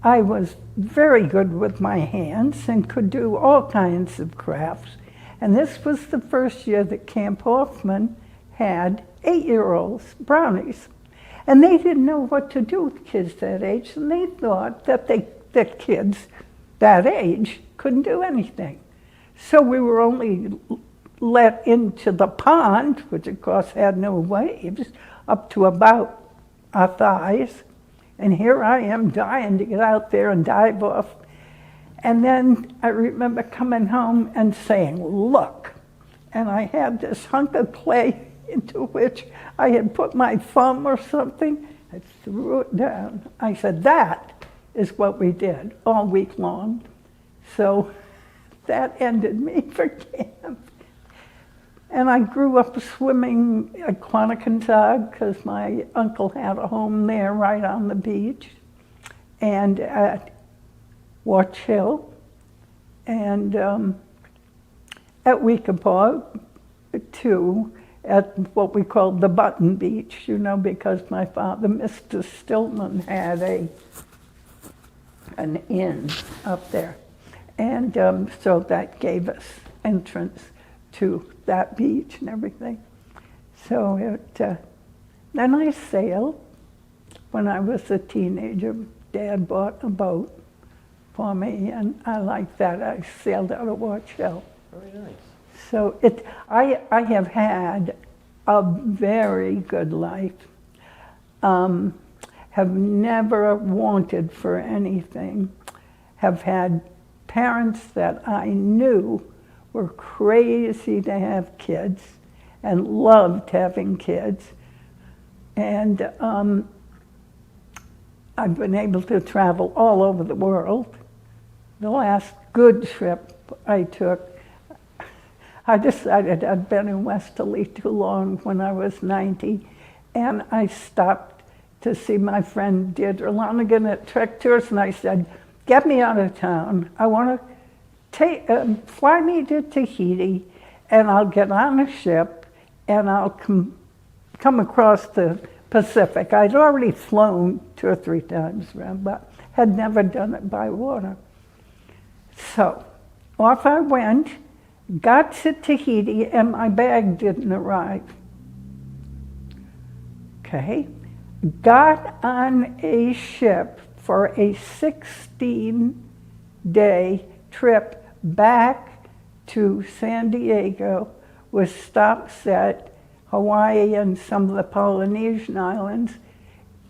I was very good with my hands and could do all kinds of crafts. And this was the first year that Camp Hoffman had 8-year-olds, brownies. And they didn't know what to do with kids that age, and they thought that kids that age couldn't do anything. So we were only let into the pond, which of course had no waves, up to about our thighs. And here I am dying to get out there and dive off. And then I remember coming home and saying, look. And I had this hunk of clay into which I had put my thumb or something. I threw it down. I said, that is what we did all week long. So that ended me for camp. And I grew up swimming at Quanticontag because my uncle had a home there right on the beach, and at Watch Hill, and at Weekapaug, too, at what we called the Button Beach, because my father, Mr. Stillman, had an inn up there. And so that gave us entrance to that beach and everything. So then I sailed. When I was a teenager, Dad bought a boat for me, and I liked that. I sailed out of Watch Hill. Very nice. So I have had a very good life. Have never wanted for anything. Have had parents that I knew were crazy to have kids and loved having kids. And I've been able to travel all over the world. The last good trip I took, I decided I'd been in Westerly too long when I was 90, and I stopped to see my friend Deirdre Lonigan at Trek Tours, and I said, get me out of town. I want to fly me to Tahiti, and I'll get on a ship, and I'll come across the Pacific. I'd already flown 2 or 3 times around, but had never done it by water. So off I went, got to Tahiti, and my bag didn't arrive. Okay, got on a ship for a 16-day trip back to San Diego with stops at Hawaii and some of the Polynesian islands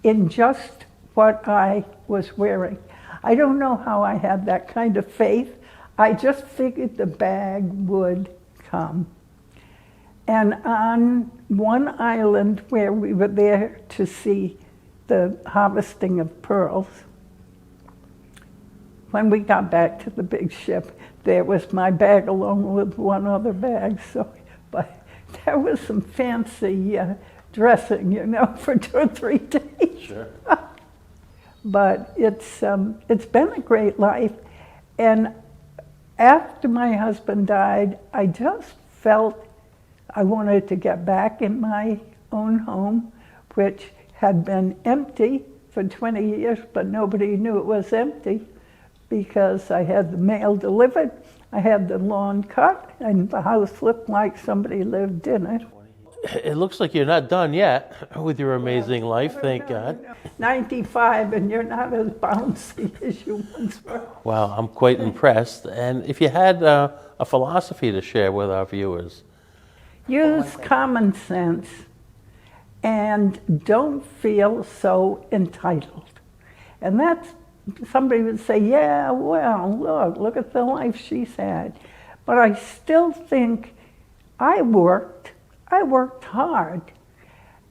in just what I was wearing. I don't know how I had that kind of faith. I just figured the bag would come. And on one island where we were there to see the harvesting of pearls, when we got back to the big ship, there was my bag along with one other bag. So, but there was some fancy dressing, for 2 or 3 days. Sure. But it's been a great life. And after my husband died, I just felt I wanted to get back in my own home, which had been empty for 20 years, but nobody knew it was empty because I had the mail delivered, I had the lawn cut, and the house looked like somebody lived in it. It looks like you're not done yet with your amazing life, thank God. 95, and you're not as bouncy as you once were. Wow, I'm quite impressed. And if you had a philosophy to share with our viewers. Use common sense and don't feel so entitled. And that's, somebody would say, yeah, well, look at the life she's had. But I still think I worked hard.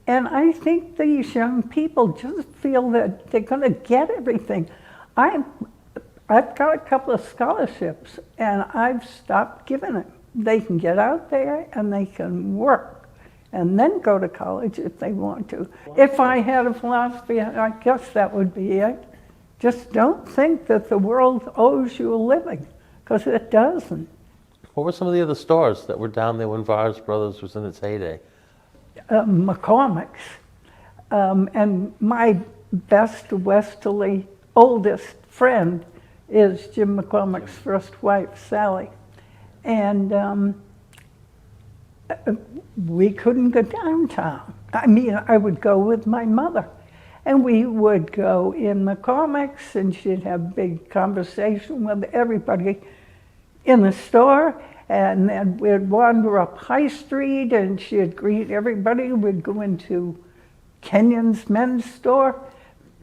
And I think these young people just feel that they're going to get everything. I've got a couple of scholarships, and I've stopped giving it. They can get out there and they can work and then go to college if they want to. If I had a philosophy, I guess that would be it. Just don't think that the world owes you a living, because it doesn't. What were some of the other stores that were down there when Vars Brothers was in its heyday? Mc Cormacks. And my best Westerly oldest friend is Jim McCormack's first wife, Sally. And we couldn't go downtown. I mean, I would go with my mother. And we would go in McCormack's, and she'd have big conversation with everybody in the store. And then we'd wander up High Street, and she'd greet everybody. We'd go into Kenyon's men's store,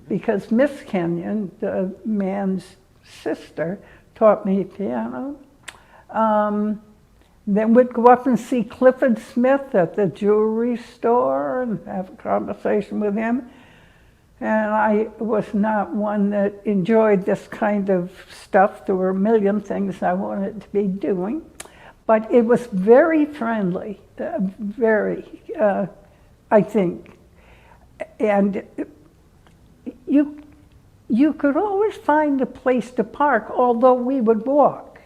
because Miss Kenyon, the man's sister, taught me piano. Then we'd go up and see Clifford Smith at the jewelry store and have a conversation with him. And I was not one that enjoyed this kind of stuff. There were a million things I wanted to be doing. But it was very friendly, I think. And you could always find a place to park, although we would walk.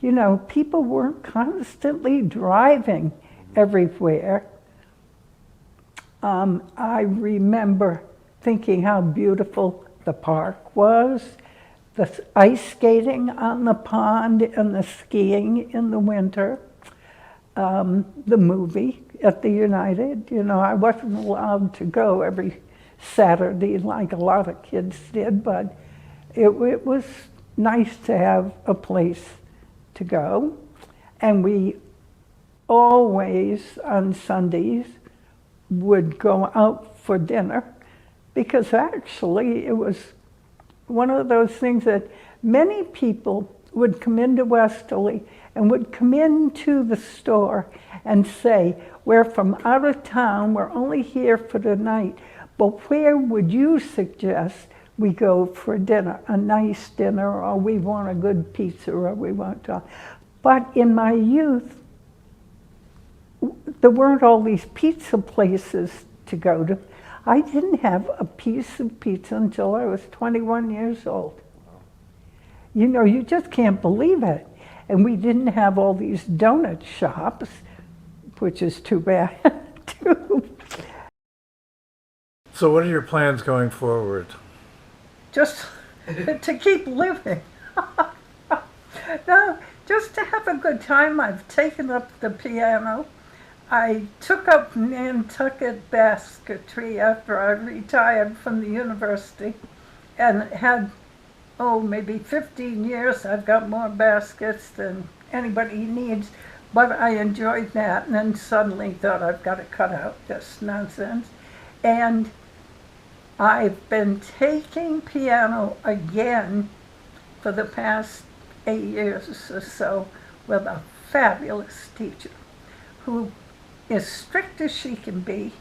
You know, people weren't constantly driving everywhere. I remember thinking how beautiful the park was, the ice skating on the pond and the skiing in the winter, the movie at the United. You know, I wasn't allowed to go every Saturday like a lot of kids did, but it was nice to have a place to go. And we always, on Sundays, would go out for dinner, because actually it was one of those things that many people would come into Westerly and would come into the store and say, we're from out of town, we're only here for the night, but where would you suggest we go for dinner, a nice dinner, or we want a good pizza, or we want to. But in my youth, there weren't all these pizza places to go to. I didn't have a piece of pizza until I was 21 years old. You know, you just can't believe it. And we didn't have all these donut shops, which is too bad, too. So what are your plans going forward? Just to keep living. No, just to have a good time. I've taken up the piano. I took up Nantucket basketry after I retired from the university, and had, maybe 15 years. I've got more baskets than anybody needs, but I enjoyed that, and then suddenly thought I've got to cut out this nonsense. And I've been taking piano again for the past 8 years or so with a fabulous teacher who as strict as she can be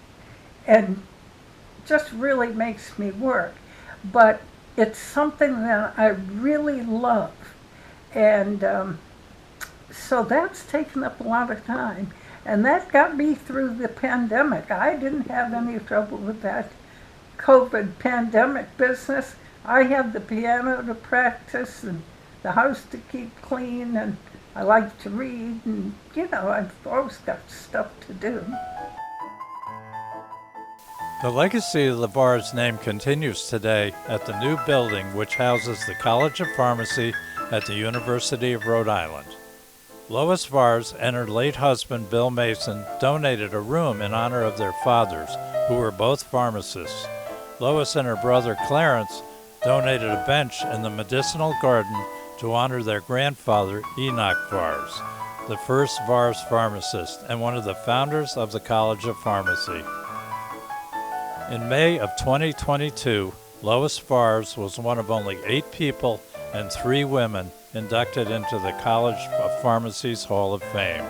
and just really makes me work. But it's something that I really love. And so that's taken up a lot of time. And that got me through the pandemic. I didn't have any trouble with that COVID pandemic business. I had the piano to practice and the house to keep clean, and I like to read, and I've always got stuff to do. The legacy of the Vars name continues today at the new building which houses the College of Pharmacy at the University of Rhode Island. Lois Vars and her late husband Bill Mason donated a room in honor of their fathers, who were both pharmacists. Lois and her brother Clarence donated a bench in the medicinal garden to honor their grandfather Enoch Vars, the first Vars pharmacist and one of the founders of the College of Pharmacy. In May of 2022, Lois Vars was one of only 8 people and 3 women inducted into the College of Pharmacy's Hall of Fame.